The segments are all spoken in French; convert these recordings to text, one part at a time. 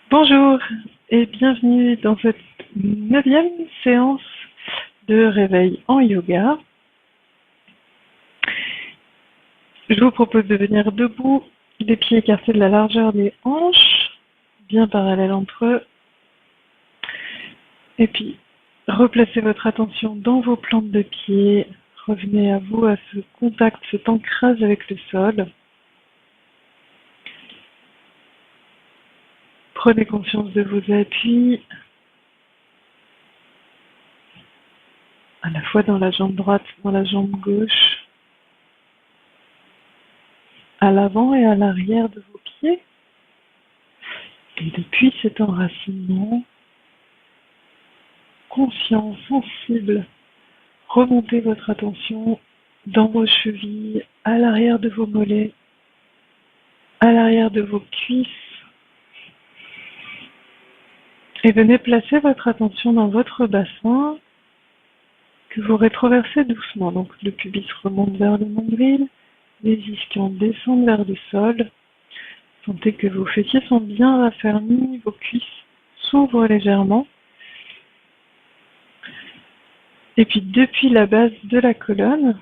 Bonjour et bienvenue dans cette 9e séance de réveil en yoga. Je vous propose de venir debout, les pieds écartés de la largeur des hanches, bien parallèles entre eux. Et puis, replacez votre attention dans vos plantes de pied. Revenez à vous, à ce contact, cet ancrage avec le sol. Prenez conscience de vos appuis, à la fois dans la jambe droite, dans la jambe gauche, à l'avant et à l'arrière de vos pieds. Et depuis cet enracinement, conscient, sensible, remontez votre attention dans vos chevilles, à l'arrière de vos mollets, à l'arrière de vos cuisses. Et venez placer votre attention dans votre bassin que vous rétroversez doucement. Donc le pubis remonte vers le nombril, les ischions descendent vers le sol. Sentez que vos fessiers sont bien raffermis, vos cuisses s'ouvrent légèrement. Et puis depuis la base de la colonne,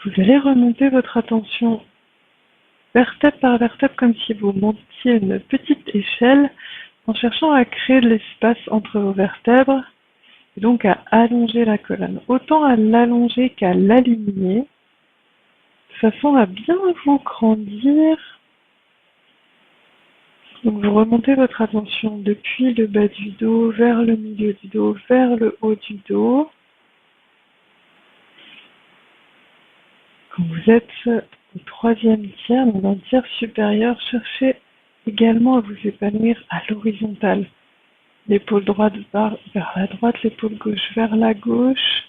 vous allez remonter votre attention vertèbre par vertèbre comme si vous montiez une petite échelle en cherchant à créer de l'espace entre vos vertèbres et donc à allonger la colonne. Autant à l'allonger qu'à l'aligner de façon à bien vous grandir. Donc vous remontez votre attention depuis le bas du dos vers le milieu du dos, vers le haut du dos. Quand vous êtes au troisième tiers, dans un tiers supérieur, cherchez également à vous épanouir à l'horizontale. L'épaule droite vers la droite, l'épaule gauche vers la gauche.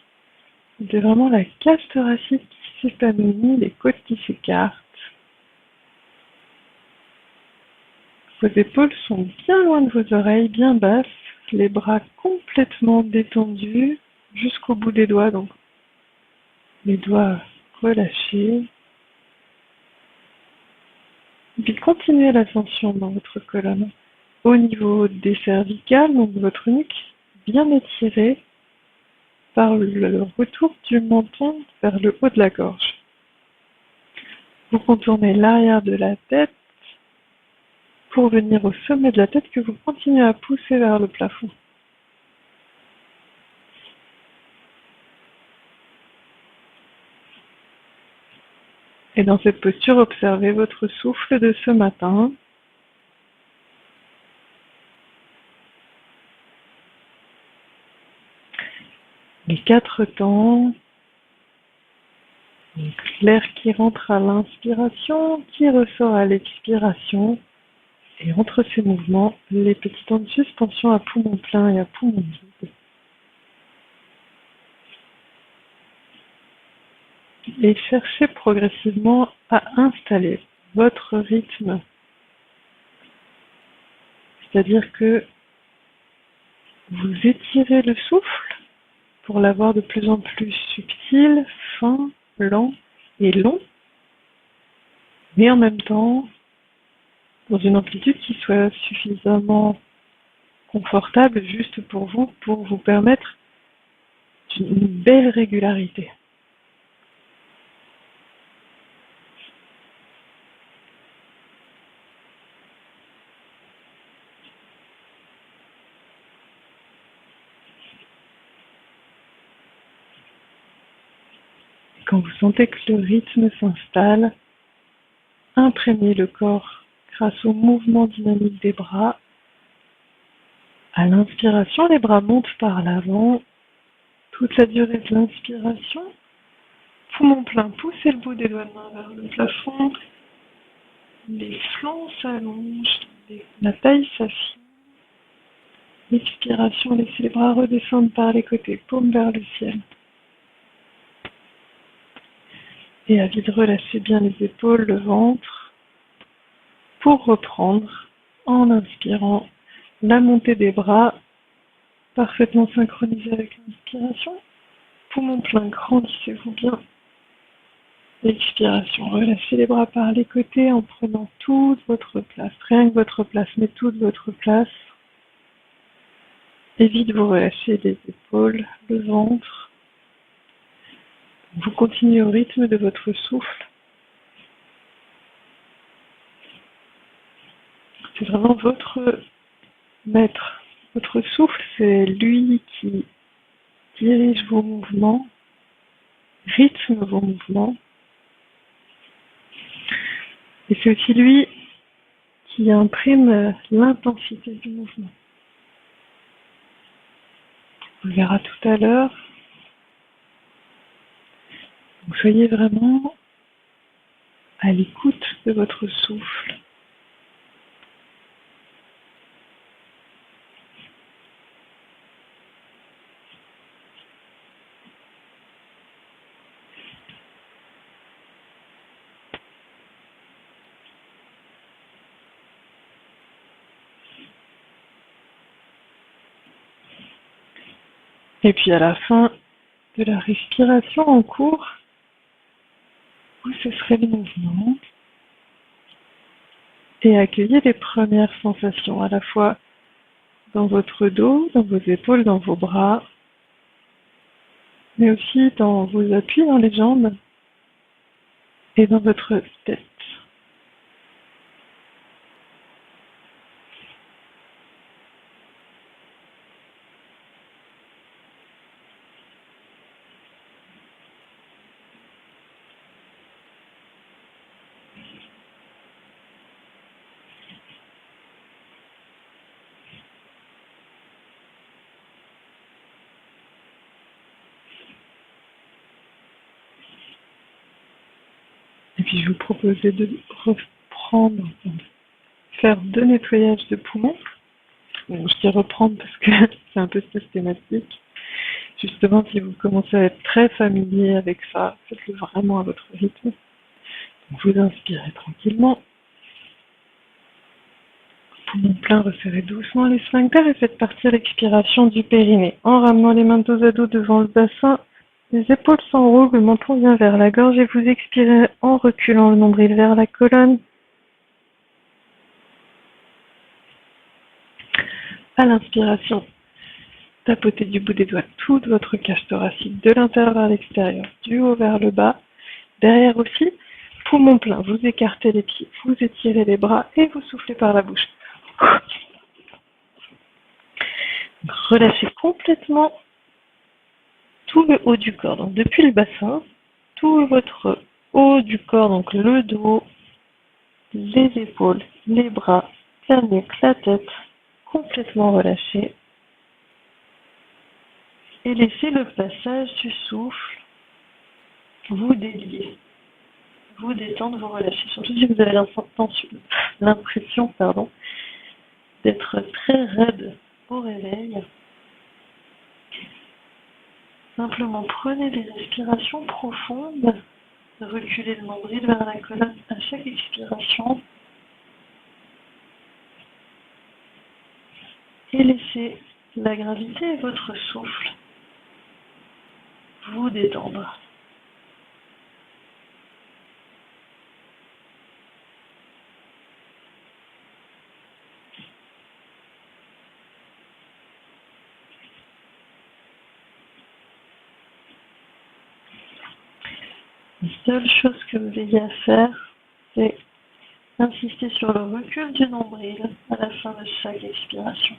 C'est vraiment la cage thoracique qui s'épanouit, les côtes qui s'écartent. Vos épaules sont bien loin de vos oreilles, bien basses, les bras complètement détendus jusqu'au bout des doigts, donc les doigts relâchés. Et puis continuez l'ascension dans votre colonne. Au niveau des cervicales, donc votre nuque bien étirée par le retour du menton vers le haut de la gorge. Vous contournez l'arrière de la tête pour venir au sommet de la tête que vous continuez à pousser vers le plafond. Et dans cette posture, observez votre souffle de ce matin. Les 4 temps. Donc, l'air qui rentre à l'inspiration, qui ressort à l'expiration. Et entre ces mouvements, les petits temps de suspension à poumon plein et à poumon vide. Et cherchez progressivement à installer votre rythme. C'est-à-dire que vous étirez le souffle pour l'avoir de plus en plus subtil, fin, lent et long, mais en même temps dans une amplitude qui soit suffisamment confortable juste pour vous permettre une belle régularité. Quand vous sentez que le rythme s'installe, imprégnez le corps grâce au mouvement dynamique des bras. À l'inspiration, les bras montent par l'avant, toute la durée de l'inspiration. Poumon plein, poussez le bout des doigts de main vers le plafond. Les flancs s'allongent, la taille s'affine. Expiration, laissez les bras redescendre par les côtés, paume vers le ciel. Et à vide, relâchez bien les épaules, le ventre, pour reprendre, en inspirant, la montée des bras, parfaitement synchronisée avec l'inspiration. Poumon plein, grandissez-vous bien. Expiration, relâchez les bras par les côtés en prenant toute votre place, rien que votre place, mais toute votre place. Et vite vous relâchez les épaules, le ventre. Vous continuez au rythme de votre souffle. C'est vraiment votre maître. Votre souffle, c'est lui qui dirige vos mouvements, rythme vos mouvements. Et c'est aussi lui qui imprime l'intensité du mouvement. On le verra tout à l'heure. Donc soyez vraiment à l'écoute de votre souffle. Et puis à la fin de la respiration en cours, vous cesserez le mouvement et accueillez les premières sensations à la fois dans votre dos, dans vos épaules, dans vos bras, mais aussi dans vos appuis dans les jambes et dans votre tête. Et puis je vous proposais de reprendre, faire 2 nettoyages de poumons. Bon, je dis reprendre parce que c'est un peu systématique. Justement, si vous commencez à être très familier avec ça, faites-le vraiment à votre rythme. Donc, vous inspirez tranquillement. Poumon plein, resserrez doucement les sphincters et faites partir l'expiration du périnée. En ramenant les mains dos à dos devant le bassin, les épaules s'enroulent, le menton vient vers la gorge et vous expirez en reculant le nombril vers la colonne. À l'inspiration, tapotez du bout des doigts toute votre cage thoracique de l'intérieur vers l'extérieur, du haut vers le bas. Derrière aussi, poumon plein, vous écartez les pieds, vous étirez les bras et vous soufflez par la bouche. Relâchez complètement tout le haut du corps, donc depuis le bassin, tout votre haut du corps, donc le dos, les épaules, les bras, la nuque, la tête, complètement relâchés. Et laissez le passage du souffle vous délier, vous détendre, vous relâcher. Surtout si vous avez l'impression d'être très raide au réveil. Simplement prenez des respirations profondes, reculez le nombril vers la colonne à chaque expiration et laissez la gravité et votre souffle vous détendre. La seule chose que vous ayez à faire, c'est insister sur le recul du nombril à la fin de chaque expiration.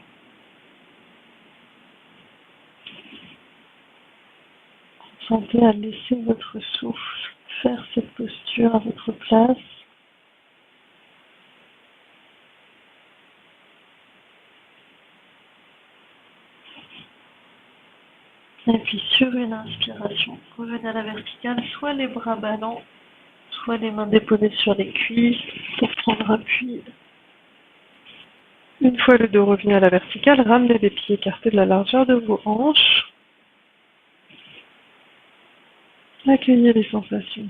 Sentez à laisser votre souffle faire cette posture à votre place. Et puis sur une inspiration, revenez à la verticale, soit les bras ballants, soit les mains déposées sur les cuisses pour prendre appui. Une fois le dos revenu à la verticale, ramenez les pieds écartés de la largeur de vos hanches. Accueillez les sensations.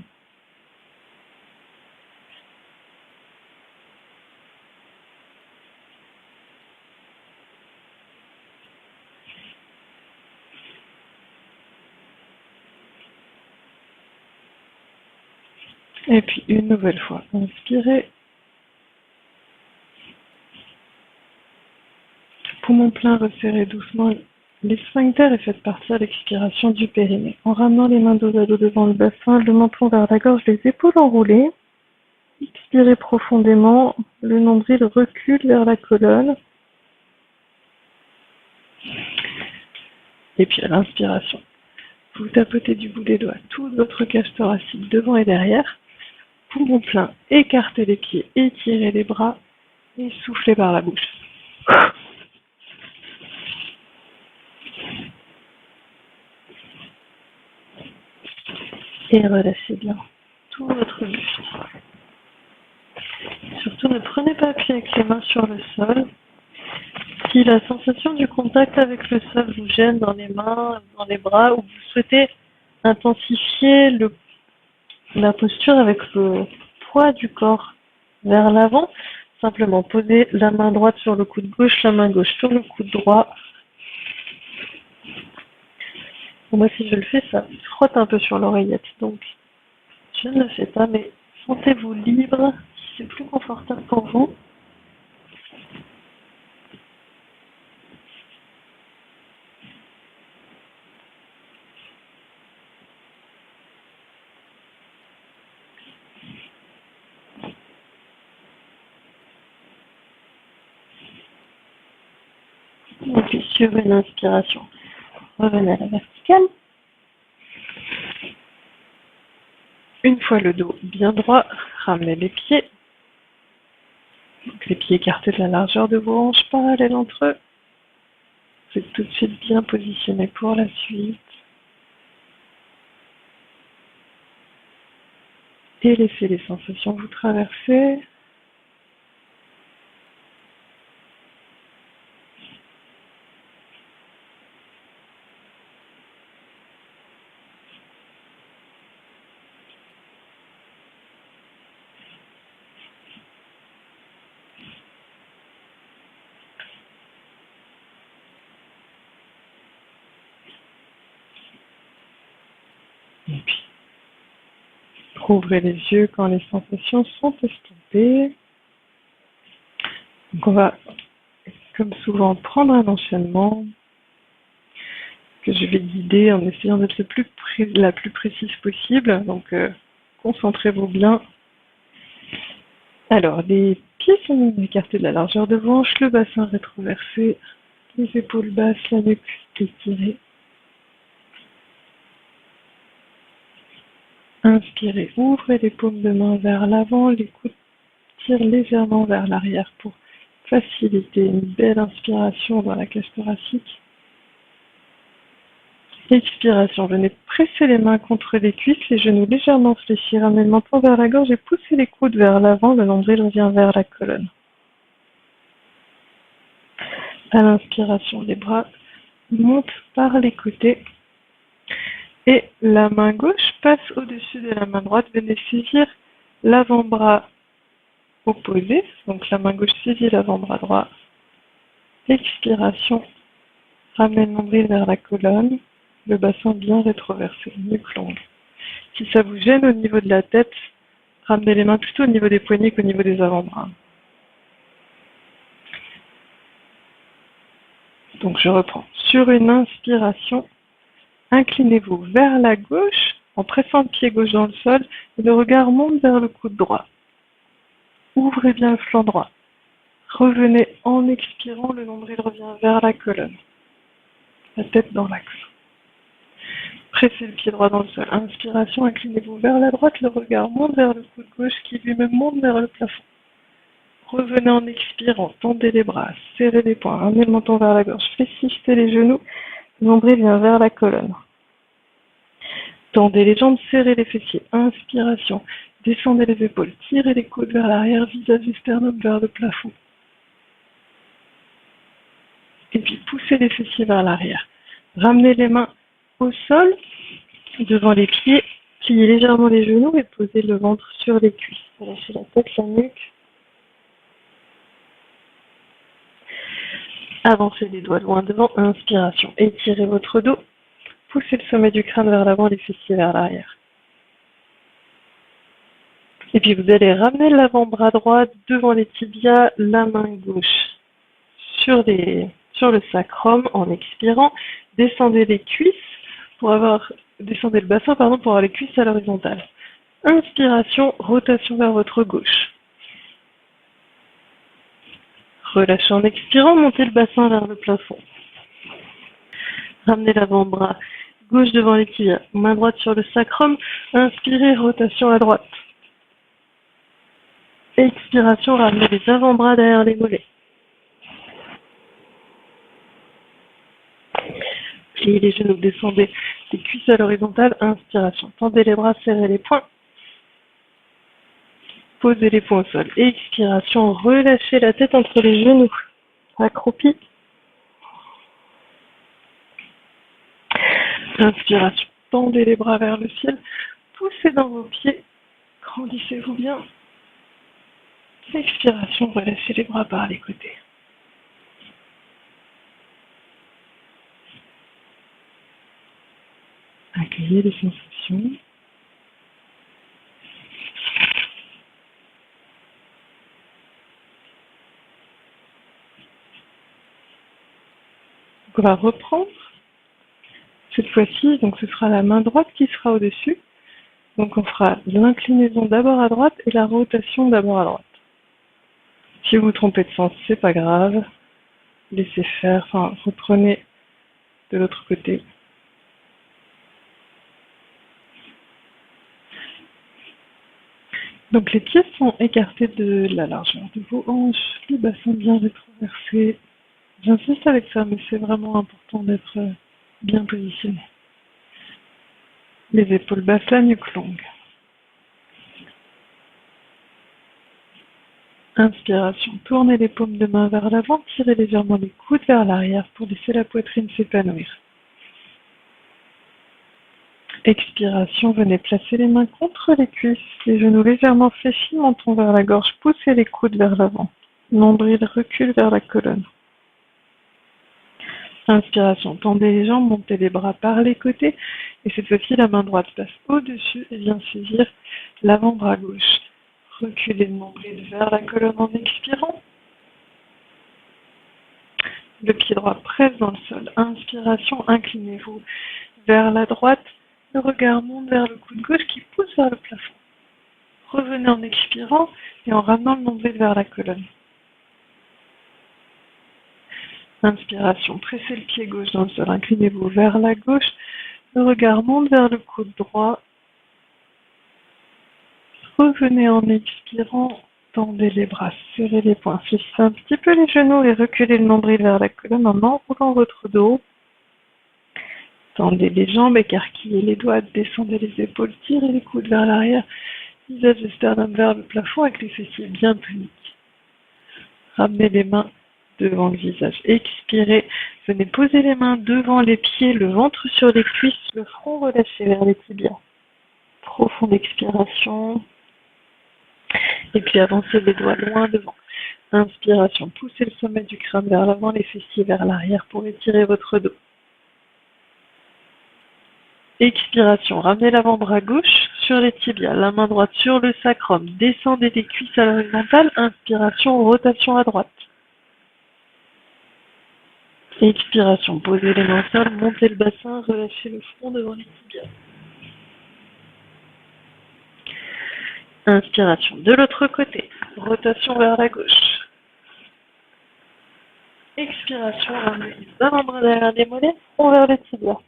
Et puis une nouvelle fois, inspirez. Poumon plein, resserrez doucement les sphincters et faites partir l'expiration du périnée. En ramenant les mains dos à dos devant le bassin, le menton vers la gorge, les épaules enroulées. Expirez profondément, le nombril recule vers la colonne. Et puis à l'inspiration, vous tapotez du bout des doigts toute votre cage thoracique devant et derrière. Poumon plein, écartez les pieds, étirez les bras et soufflez par la bouche. Et relâchez bien tout votre buste. Surtout ne prenez pas appui avec les mains sur le sol. Si la sensation du contact avec le sol vous gêne dans les mains, dans les bras, ou vous souhaitez intensifier la posture avec le poids du corps vers l'avant, simplement posez la main droite sur le coude gauche, la main gauche sur le coude droit. Moi, si je le fais, ça frotte un peu sur l'oreillette. Donc, je ne le fais pas, mais sentez-vous libre si c'est plus confortable pour vous. Et puis, sur une inspiration, revenez à la verticale. Une fois le dos bien droit, ramenez les pieds. Donc, les pieds écartés de la largeur de vos hanches parallèles entre eux. Vous êtes tout de suite bien positionné pour la suite. Et laissez les sensations vous traverser. Et puis, ouvrez les yeux quand les sensations sont estompées. Donc on va, comme souvent, prendre un enchaînement que je vais guider en essayant d'être la plus précise possible. Donc, concentrez-vous bien. Alors, les pieds sont écartés de la largeur de vos hanches, le bassin rétroversé, les épaules basses, la nuque étirée. Inspirez, ouvrez les paumes de main vers l'avant, les coudes tirent légèrement vers l'arrière pour faciliter une belle inspiration dans la cage thoracique. Expiration, venez presser les mains contre les cuisses, les genoux légèrement fléchis, ramenez le menton vers la gorge et poussez les coudes vers l'avant, le nombril revient vers la colonne. À l'inspiration, les bras montent par les côtés et la main gauche passe au-dessus de la main droite. Venez saisir l'avant-bras opposé, donc la main gauche saisit l'avant-bras droit. Expiration, ramenez le nombril vers la colonne, le bassin bien rétroversé, nuque longue. Si ça vous gêne au niveau de la tête, ramenez les mains plutôt au niveau des poignets qu'au niveau des avant-bras. Donc je reprends. Sur une inspiration, inclinez-vous vers la gauche en pressant le pied gauche dans le sol et le regard monte vers le coude droit. Ouvrez bien le flanc droit. Revenez en expirant, le nombril revient vers la colonne. La tête dans l'axe. Pressez le pied droit dans le sol. Inspiration, inclinez-vous vers la droite, le regard monte vers le coude gauche qui lui-même monte vers le plafond. Revenez en expirant, tendez les bras, serrez les poings, ramenez le menton vers la gorge, fléchissez les genoux, le nombril vient vers la colonne. Tendez les jambes, serrez les fessiers. Inspiration, descendez les épaules, tirez les coudes vers l'arrière, visage et sternum vers le plafond. Et puis poussez les fessiers vers l'arrière. Ramenez les mains au sol, devant les pieds, pliez légèrement les genoux et posez le ventre sur les cuisses. Relâchez la tête, la nuque. Avancez les doigts loin devant, inspiration. Étirez votre dos, poussez le sommet du crâne vers l'avant, les fessiers vers l'arrière. Et puis vous allez ramener l'avant-bras droit devant les tibias, la main gauche sur le sacrum en expirant. Descendez les cuisses descendez le bassin pour avoir les cuisses à l'horizontale. Inspiration, rotation vers votre gauche. Relâchez en expirant, montez le bassin vers le plafond. Ramenez l'avant-bras gauche devant les tibias, main droite sur le sacrum. Inspirez, rotation à droite. Expiration, ramenez les avant-bras derrière les mollets. Pliez les genoux, descendez les cuisses à l'horizontale. Inspiration, tendez les bras, serrez les poings. Posez les poings au sol. Expiration, relâchez la tête entre les genoux. Accroupi. Inspiration, tendez les bras vers le ciel. Poussez dans vos pieds. Grandissez-vous bien. Expiration, relâchez les bras par les côtés. Accueillez les sensations. On va reprendre. Cette fois-ci, donc ce sera la main droite qui sera au-dessus. Donc on fera l'inclinaison d'abord à droite et la rotation d'abord à droite. Si vous vous trompez de sens, c'est pas grave. Laissez faire, enfin reprenez de l'autre côté. Donc les pieds sont écartés de la largeur de vos hanches, le bassin bien rétroversé. J'insiste avec ça, mais c'est vraiment important d'être bien positionné. Les épaules basses, la nuque longue. Inspiration, tournez les paumes de main vers l'avant, tirez légèrement les coudes vers l'arrière pour laisser la poitrine s'épanouir. Expiration, venez placer les mains contre les cuisses, les genoux légèrement fléchis, menton vers la gorge, poussez les coudes vers l'avant. Nombril recule vers la colonne. Inspiration, tendez les jambes, montez les bras par les côtés. Et cette fois-ci, la main droite passe au-dessus et vient saisir l'avant-bras gauche. Reculez le nombril vers la colonne en expirant. Le pied droit presse dans le sol. Inspiration, inclinez-vous vers la droite. Le regard monte vers le coude gauche qui pousse vers le plafond. Revenez en expirant et en ramenant le nombril vers la colonne. Inspiration, pressez le pied gauche dans le sol, inclinez-vous vers la gauche, le regard monte vers le coude droit. Revenez en expirant, tendez les bras, serrez les poings, fléchissez un petit peu les genoux et reculez le nombril vers la colonne en enroulant votre dos. Tendez les jambes, écarquillez les doigts, descendez les épaules, tirez les coudes vers l'arrière, visage et sternum vers le plafond avec les fessiers bien toniques. Ramenez les mains devant le visage. Expirez. Venez poser les mains devant les pieds, le ventre sur les cuisses, le front relâché vers les tibias. Profonde expiration. Et puis avancez les doigts loin devant. Inspiration. Poussez le sommet du crâne vers l'avant, les fessiers vers l'arrière pour étirer votre dos. Expiration. Ramenez l'avant-bras gauche sur les tibias, la main droite sur le sacrum. Descendez les cuisses à l'horizontale. Inspiration, rotation à droite. Expiration, posez les mains au sol, montez le bassin, relâchez le front devant les tibias. Inspiration, de l'autre côté, rotation vers la gauche. Expiration, ramenez les avant-bras derrière les mollets, front vers les tibias.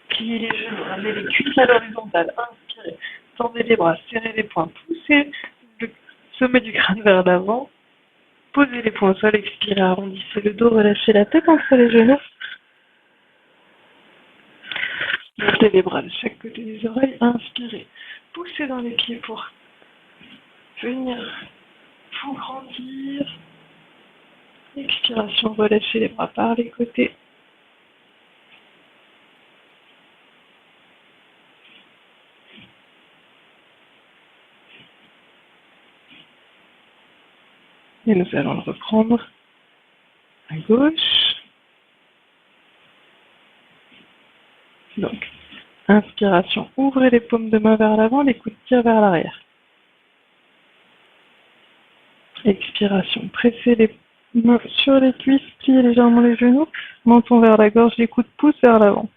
Pliez les genoux, ramenez les cuisses à l'horizontale, inspirez, tendez les bras, serrez les poings, poussez le sommet du crâne vers l'avant. Posez les poings au sol, expirez, arrondissez le dos, relâchez la tête entre les genoux. Montez les bras de chaque côté des oreilles, inspirez. Poussez dans les pieds pour venir vous grandir. Expiration, relâchez les bras par les côtés. Et nous allons le reprendre à gauche. Donc, Inspiration, ouvrez les paumes de main vers l'avant, les coudes tirent vers l'arrière. Expiration, pressez les mains sur les cuisses, pliez légèrement les genoux, menton vers la gorge, les coudes poussent vers l'avant.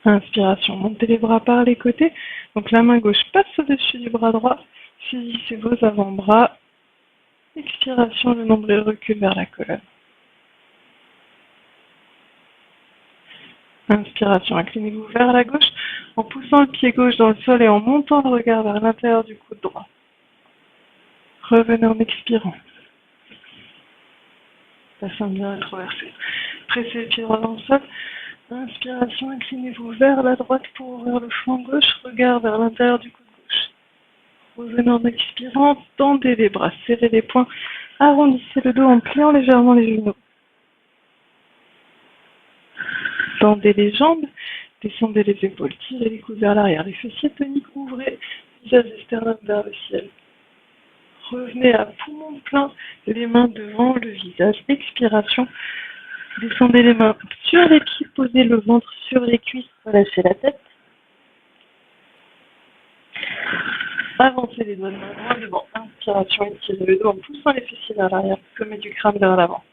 Inspiration, montez les bras par les côtés. Donc la main gauche passe au-dessus du bras droit. Saisissez vos avant-bras. Expiration, le nombril recule vers la colonne. Inspiration, inclinez-vous vers la gauche en poussant le pied gauche dans le sol et en montant le regard vers l'intérieur du coude droit. Revenez en expirant. Bassin bien rétroversé. Pressez le pied droit dans le sol. Inspiration, inclinez-vous vers la droite pour ouvrir le flanc gauche, regard vers l'intérieur du coude gauche. Revenez en expirant, tendez les bras, serrez les poings, arrondissez le dos en pliant légèrement les genoux. Tendez les jambes, descendez les épaules, tirez les coudes vers l'arrière, les fessiers toniques, ouvrez, visage et sternum vers le ciel. Revenez à poumon plein, les mains devant le visage, expiration. Descendez les mains sur les pieds, posez le ventre sur les cuisses, relâchez la tête. Avancez les doigts de main loin devant. Inspiration, étirez le dos en poussant les fessiers vers l'arrière, sommet du crâne vers l'avant.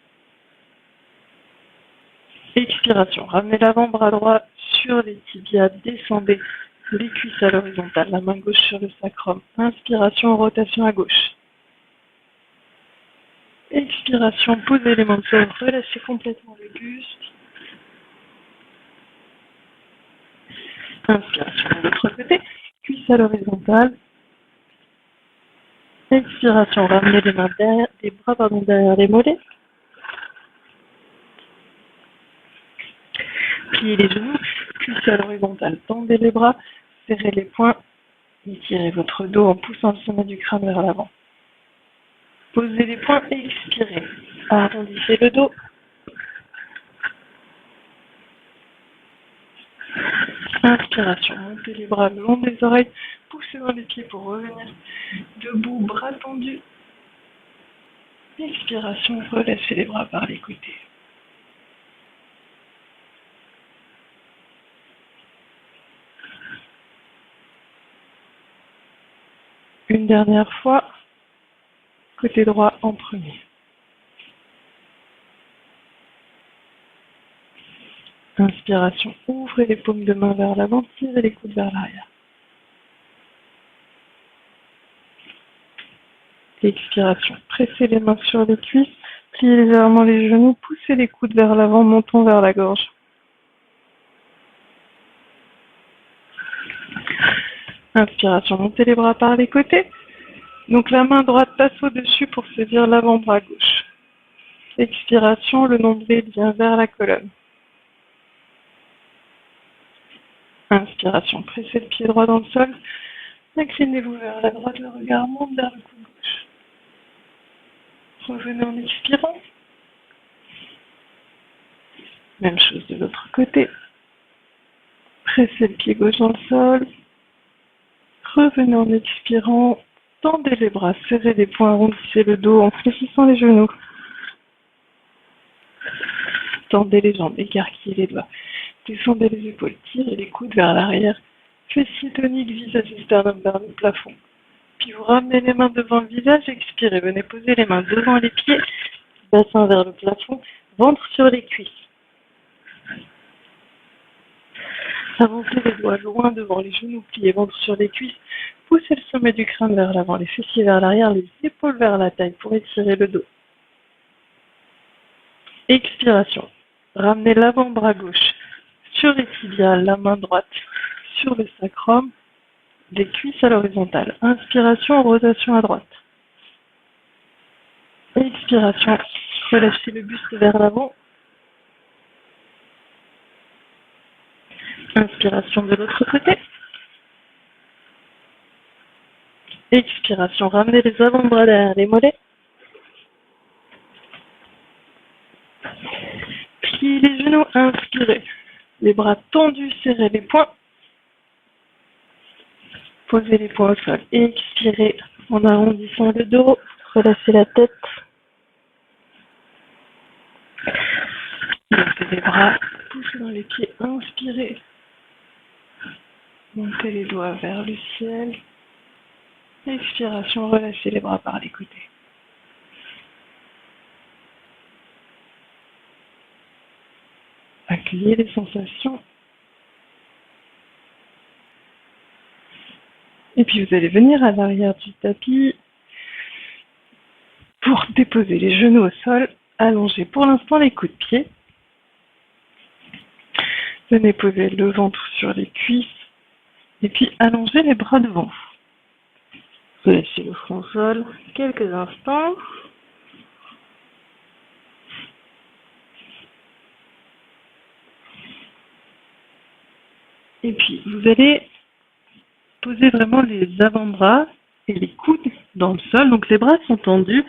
Expiration, ramenez l'avant-bras droit sur les tibias, descendez les cuisses à l'horizontale, la main gauche sur le sacrum. Inspiration, rotation à gauche. Expiration, posez les mains au sol, relâchez complètement le buste. Inspiration de l'autre côté, cuisse à l'horizontale. Expiration, ramenez les mains derrière, les bras derrière les mollets. Pliez les genoux, cuisse à l'horizontale. Tendez les bras, serrez les poings, étirez votre dos en poussant le sommet du crâne vers l'avant. Posez les poings et expirez. Arrondissez le dos. Inspiration, montez les bras le long des oreilles, poussez dans les pieds pour revenir debout, bras tendus. Expiration, relâchez les bras par les côtés. Une dernière fois, côté droit en premier. Inspiration, ouvrez les paumes de main vers l'avant, tirez les coudes vers l'arrière. Expiration, pressez les mains sur les cuisses, pliez légèrement les genoux, poussez les coudes vers l'avant, montons vers la gorge. Inspiration, montez les bras par les côtés. Donc la main droite passe au-dessus pour saisir l'avant-bras gauche. Expiration, le nombril vient vers la colonne. Inspiration, pressez le pied droit dans le sol. Inclinez-vous vers la droite, le regard monte vers le coude gauche. Revenez en expirant. Même chose de l'autre côté. Pressez le pied gauche dans le sol. Revenez en expirant. Tendez les bras, serrez les poings, arrondissez le dos en fléchissant les genoux. Tendez les jambes, écarquillez les doigts. Descendez les épaules, tirez les coudes vers l'arrière. Fessiers toniques, visage et sternum vers le plafond. Puis vous ramenez les mains devant le visage, expirez. Venez poser les mains devant les pieds, bassin vers le plafond, ventre sur les cuisses. Avancez les doigts loin devant les genoux, pliez ventre sur les cuisses. Poussez le sommet du crâne vers l'avant, les fessiers vers l'arrière, les épaules vers la taille pour étirer le dos. Expiration. Ramenez l'avant-bras gauche sur les tibias, la main droite sur le sacrum, les cuisses à l'horizontale. Inspiration, rotation à droite. Expiration, relâchez le buste vers l'avant. Inspiration de l'autre côté. Expiration, ramenez les avant-bras derrière les mollets. Pliez les genoux, inspirez. Les bras tendus, serrez les poings. Posez les poings au sol. Expirez en arrondissant le dos. Relâchez la tête. Montez les bras, poussez dans les pieds, inspirez. Montez les doigts vers le ciel. Expiration, relâchez les bras par les côtés. Accueillez les sensations. Et puis vous allez venir à l'arrière du tapis pour déposer les genoux au sol. Allongez pour l'instant les coudes de pied. Venez poser le ventre sur les cuisses. Et puis allongez les bras devant vous. Relâchez le front au sol quelques instants. Et puis vous allez poser vraiment les avant-bras et les coudes dans le sol. Donc les bras sont tendus,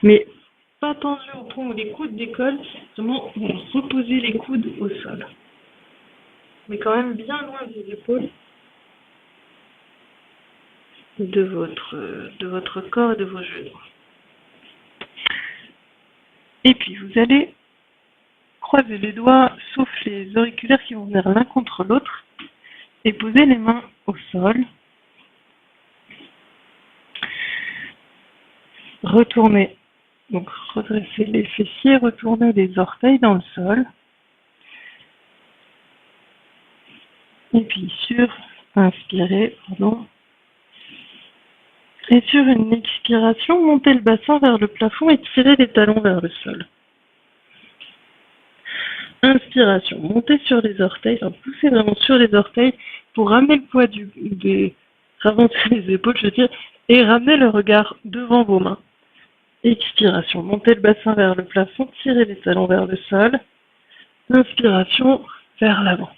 mais pas tendus au point où les coudes décollent. Vraiment, vous reposez les coudes au sol. Mais quand même bien loin des épaules de votre corps et de vos genoux. Et puis vous allez croiser les doigts, sauf les auriculaires qui vont venir l'un contre l'autre, et poser les mains au sol. Retournez, donc redressez les fessiers, retournez les orteils dans le sol. Et puis inspirez, et sur une expiration, montez le bassin vers le plafond et tirez les talons vers le sol. Inspiration, montez sur les orteils, poussez vraiment sur les orteils pour ramener le poids ravancer les épaules, je veux dire, et ramener le regard devant vos mains. Expiration, montez le bassin vers le plafond, tirez les talons vers le sol. Inspiration, vers l'avant.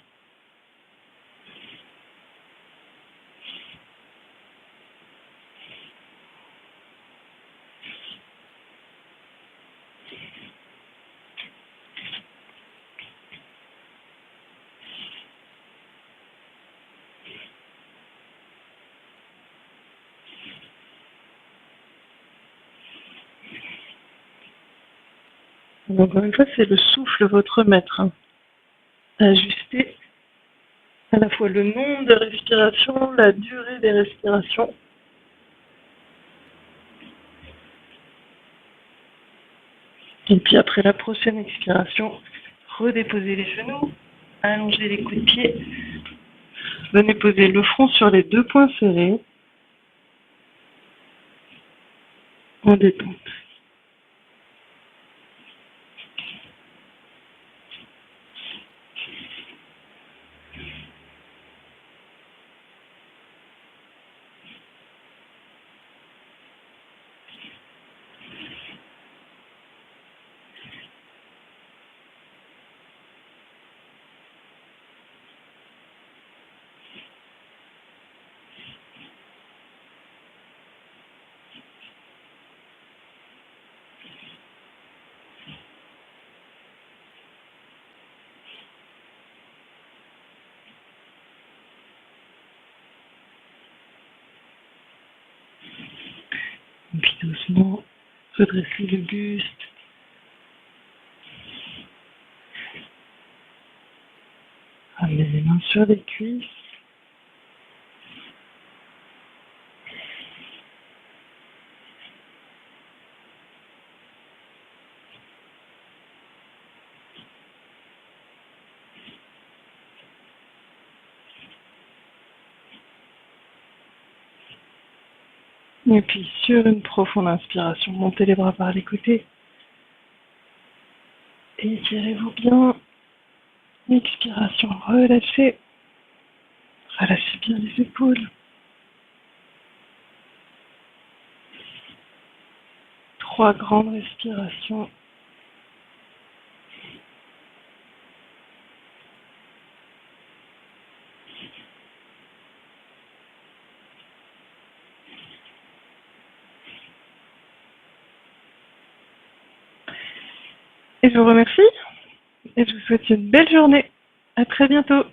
Encore une fois, c'est le souffle, votre maître. Ajustez à la fois le nombre de respirations, la durée des respirations. Et puis après la prochaine expiration, redéposez les genoux, allongez les coudes de pied. Venez poser le front sur les deux poings serrés en détente. Et puis doucement, redressez le buste. Ramenez les mains sur les cuisses. Et puis sur une profonde inspiration, montez les bras par les côtés. Étirez-vous bien. Expiration, relâchez. Relâchez bien les épaules. 3 grandes respirations. Et je vous remercie et je vous souhaite une belle journée. À très bientôt.